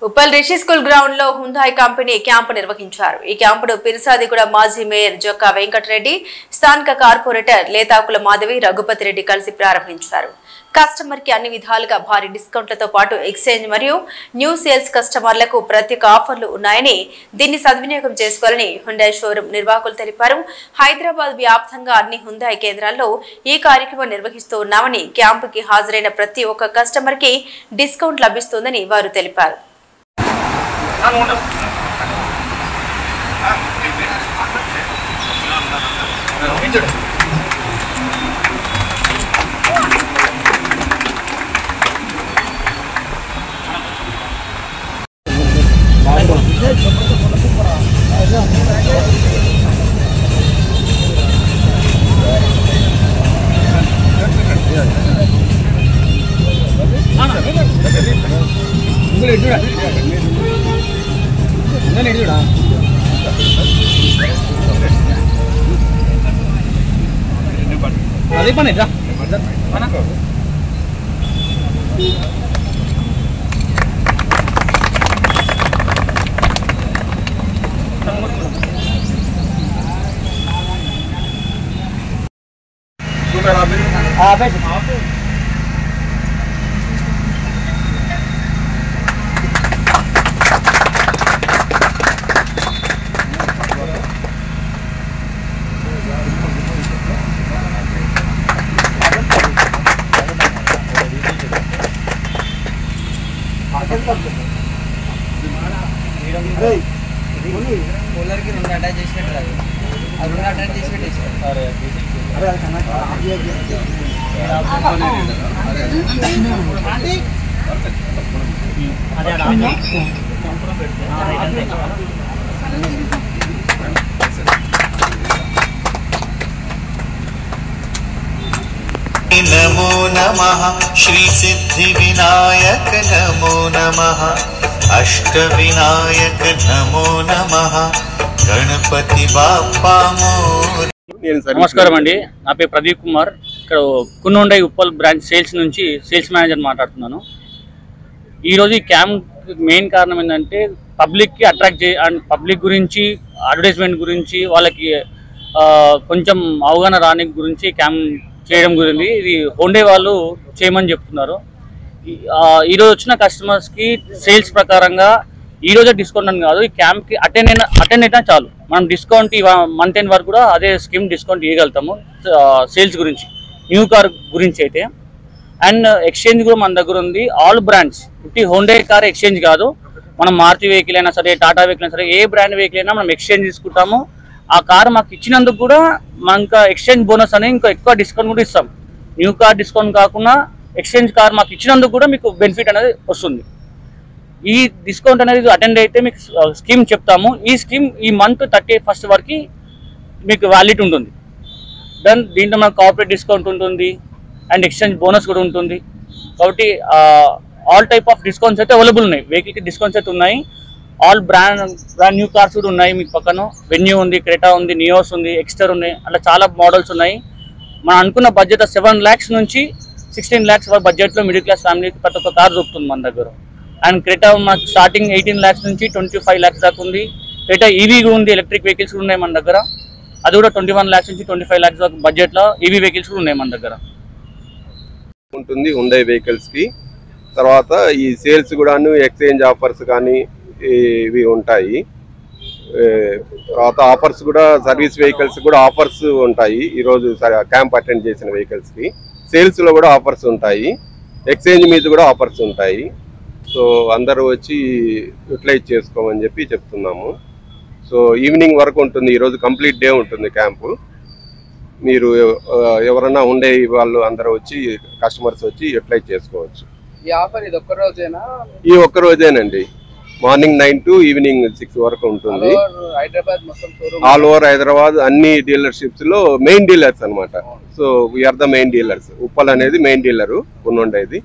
Uppal Rishi school ground లో హుందాయ్ company camp నిర్వహించారు. ఈ క్యాంపును పిరిసాదిగూడ మాజీ మేయర్ జొక్కా వెంకటరెడ్డి, స్థానిక కార్పొరేటర్ లేతాకుల మాధవి, రఘుపతి రెడ్డి కలిసి ప్రారంభించారు. కస్టమర్ కి అన్ని విధాలుగా భారీ డిస్కౌంట్లతో పాటు ఎక్స్చేంజ్ మరియు న్యూ సేల్స్ కస్టమర్లకు ప్రత్యేక ఆఫర్లు ఉన్నాయని, దీన్ని సద్వినియోగం చేసుకోవాలని హుండాయ్ షోరూం నిర్వాహకులు తెలిపారు. హైదరాబాద్ వ్యాప్తంగా అన్ని హుందాయ్ కేంద్రాల్లో ఈ కార్యక్రమం నిర్వహిస్తూ ఉన్నామని, క్యాంపుకి హాజరైన ప్రతి ఒక్క కస్టమర్ కి డిస్కౌంట్ లభిస్తుందని వారు తెలిపారు. అదే పని కూలర్ కి 2 అటాచ్ చేసి పెట్టాలి. అది 2 అటాచ్ చేసి పెట్టేసి नमो नमः श्री सिद्धि विनायक नमो नमः अष्ट विनायक नमो नमः गणपति बाप्पा मोर। నమస్కారం అండి, నా పేరు ప్రదీప్ కుమార్. ఇక్కడ హుండాయ్ ఉప్పల్ బ్రాంచ్ సేల్స్ నుంచి సేల్స్ మేనేజర్ మాట్లాడుతున్నాను. ఈరోజు ఈ క్యాంప్ మెయిన్ కారణం ఏంటంటే పబ్లిక్కి అట్రాక్ట్ అండ్ పబ్లిక్ గురించి అడ్వర్టైజ్మెంట్ గురించి వాళ్ళకి కొంచెం అవగాహన రాని గురించి క్యాంప్ చేయడం గురించి ఇది హుండాయ్ వాళ్ళు చేయమని చెప్తున్నారు. ఈరోజు వచ్చిన కస్టమర్స్కి సేల్స్ ప్రకారంగా ఈరోజే డిస్కౌంట్ అని కాదు, ఈ క్యాంప్కి అటెండ్ అయినా చాలు మనం డిస్కౌంట్ మంత్ ఎండ్ వరకు కూడా అదే స్కీమ్ డిస్కౌంట్ ఇవ్వగలుగుతాము. సేల్స్ గురించి న్యూ కార్ గురించి అయితే అండ్ ఎక్స్చేంజ్ కూడా మన దగ్గర ఉంది. ఆల్ బ్రాండ్స్ ఇట్టి హుండాయ్ కార్ ఎక్స్చేంజ్ కాదు, మనం మారుతి వెహికల్ అయినా సరే, టాటా వెహికల్ అయినా సరే, ఏ బ్రాండ్ వెహికల్ అయినా మనం ఎక్స్చేంజ్ తీసుకుంటాము. ఆ కార్ మాకు ఇచ్చినందుకు కూడా మనకు ఎక్స్చేంజ్ బోనస్ అనేది ఇంకా ఎక్కువ డిస్కౌంట్ కూడా ఇస్తాం. న్యూ కార్ డిస్కౌంట్ కాకుండా ఎక్స్చేంజ్ కార్ మాకు ఇచ్చినందుకు కూడా మీకు బెనిఫిట్ అనేది వస్తుంది. ఈ డిస్కౌంట్ అనేది అటెండ్ అయితే మీకు స్కీమ్ చెప్తాము. ఈ స్కీమ్ ఈ మంత్ 31st వరకు మీకు వ్యాలిడ్ ఉంటుంది. దెన్ దీంట్లో మనకు కార్పొరేట్ డిస్కౌంట్ ఉంటుంది అండ్ ఎక్స్చేంజ్ బోనస్ కూడా ఉంటుంది. కాబట్టి ఆల్ టైప్ ఆఫ్ డిస్కౌంట్స్ అయితే అవైలబుల్ ఉన్నాయి. వెహికల్కి డిస్కౌంట్స్ అయితే ఉన్నాయి. ఆల్ బ్రాండ్ న్యూ కార్స్ కూడా ఉన్నాయి. మీకు పక్కన వెన్యూ ఉంది, క్రెటా ఉంది, నియోస్ ఉంది, ఎక్స్టర్ ఉన్నాయి, అట్లా చాలా మోడల్స్ ఉన్నాయి. మనం అనుకున్న బడ్జెట్ 7 lakhs నుంచి 16 lakhs వరకు బడ్జెట్లో మిడిల్ క్లాస్ ఫ్యామిలీకి ప్రతి ఒక్క కార్ దొరుకుతుంది మన దగ్గర. అండ్ క్రెటా మాకు స్టార్టింగ్ 18 lakhs నుంచి 25 lakhs దాకా ఉంది. క్రెటా ఈవీ కూడా ఉంది, ఎలక్ట్రిక్ వెహికల్స్ కూడా ఉన్నాయి మన దగ్గర. అది కూడా 21 lakhs నుంచి 25 lakhs వరకు బడ్జెట్లో ఈవీ వెహికల్స్ కూడా ఉన్నాయి మన దగ్గర ఉంటుంది హుండాయ్ వెహికల్స్కి. తర్వాత ఈ సేల్స్ కూడాను ఎక్స్చేంజ్ ఆఫర్స్ కానీ ఇవి ఉంటాయి. తర్వాత ఆఫర్స్ కూడా సర్వీస్ వెహికల్స్ కూడా ఆఫర్స్ ఉంటాయి. ఈరోజు క్యాంప్ అటెండ్ చేసిన వెహికల్స్కి సేల్స్లో కూడా ఆఫర్స్ ఉంటాయి. ఎక్స్చేంజ్ మీద కూడా ఆఫర్స్ ఉంటాయి. సో అందరూ వచ్చి యూటిలైజ్ చేసుకోమని చెప్పి చెప్తున్నాము. సో ఈవినింగ్ వరకు ఉంటుంది. ఈరోజు కంప్లీట్ డే ఉంటుంది క్యాంపు. మీరు ఎవరైనా ఉండే వాళ్ళు అందరూ వచ్చి కస్టమర్స్ వచ్చి యూటిలైజ్ చేసుకోవచ్చు. ఈ ఆఫర్ ఇది ఒక్క రోజేనా? ఈ ఒక్క రోజేనండి. మార్నింగ్ 9 to ఈవినింగ్ 6 వరకు ఉంటుంది. హైదరాబాద్ మొత్తం ఆల్ ఓవర్ హైదరాబాద్ అన్ని డీలర్షిప్స్ లో మెయిన్ డీలర్స్ అనమాట. So we are the main dealers. Uppal అనేది మెయిన్ డీలరు హుండాయ్ది.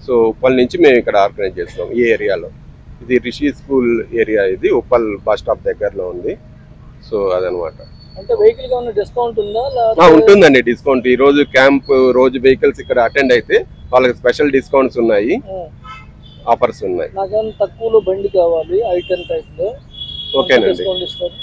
సో ఉప్పల్ నుంచి మేము ఇక్కడ ఆర్గనైజ్ చేస్తాం ఈ ఏరియాలో. ఇది రిషి స్కూల్ ఏరియా, ఇది ఉప్పల్ బస్ స్టాప్ దగ్గరలో ఉంది. సో అదనమాట. ఉంటుందండి డిస్కౌంట్. ఈ రోజు క్యాంప్ రోజు వెహికల్స్ ఇక్కడ అటెండ్ అయితే వాళ్ళకి స్పెషల్ డిస్కౌంట్స్ ఉన్నాయి. ఆఫర్స్ ఉన్నాయి. నాకేమైనా తక్కువలో బండి కావాలి i10 టైప్ లో, ఓకేనండి. డిస్కౌంట్ ఇస్తారు?